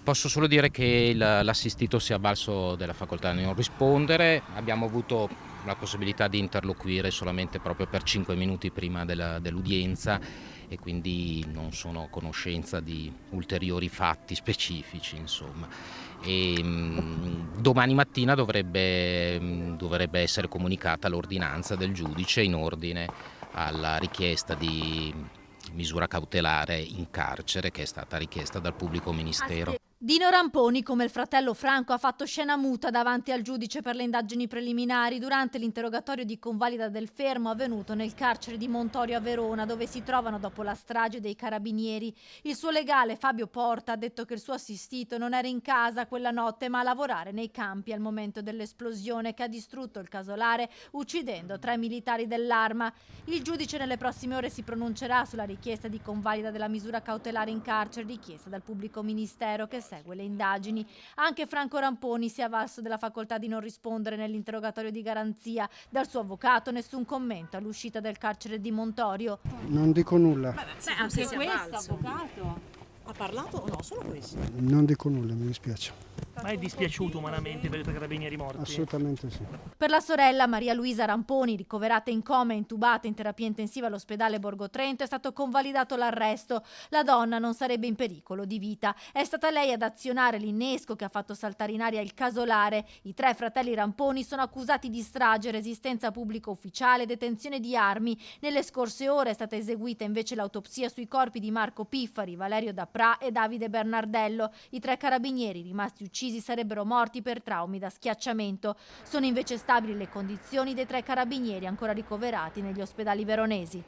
Posso solo dire che l'assistito si è avvalso della facoltà di non rispondere. Abbiamo avuto la possibilità di interloquire solamente proprio per 5 minuti prima dell'udienza e quindi non sono a conoscenza di ulteriori fatti specifici, insomma. Domani mattina dovrebbe essere comunicata l'ordinanza del giudice in ordine alla richiesta di misura cautelare in carcere che è stata richiesta dal pubblico ministero. Dino Ramponi, come il fratello Franco, ha fatto scena muta davanti al giudice per le indagini preliminari durante l'interrogatorio di convalida del fermo avvenuto nel carcere di Montorio a Verona, dove si trovano dopo la strage dei carabinieri. Il suo legale Fabio Porta ha detto che il suo assistito non era in casa quella notte ma a lavorare nei campi al momento dell'esplosione che ha distrutto il casolare uccidendo 3 militari dell'Arma. Il giudice nelle prossime ore si pronuncerà sulla richiesta di convalida della misura cautelare in carcere richiesta dal pubblico ministero che segue le indagini. Anche Franco Ramponi si è avvalso della facoltà di non rispondere nell'interrogatorio di garanzia. Dal suo avvocato nessun commento all'uscita del carcere di Montorio. Non dico nulla. Anche questo, avvocato. Ha parlato o no? Solo questo? Non dico nulla, mi dispiace. Ma è dispiaciuto umanamente per i 3 carabinieri morti? Assolutamente sì. Per la sorella Maria Luisa Ramponi, ricoverata in coma e intubata in terapia intensiva all'ospedale Borgo Trento, è stato convalidato l'arresto. La donna non sarebbe in pericolo di vita. È stata lei ad azionare l'innesco che ha fatto saltare in aria il casolare. I 3 fratelli Ramponi sono accusati di strage, resistenza pubblica ufficiale e detenzione di armi. Nelle scorse ore è stata eseguita invece l'autopsia sui corpi di Marco Piffari, Valerio Dapprà e Davide Bernardello. I 3 carabinieri rimasti uccisi sarebbero morti per traumi da schiacciamento. Sono invece stabili le condizioni dei 3 carabinieri ancora ricoverati negli ospedali veronesi.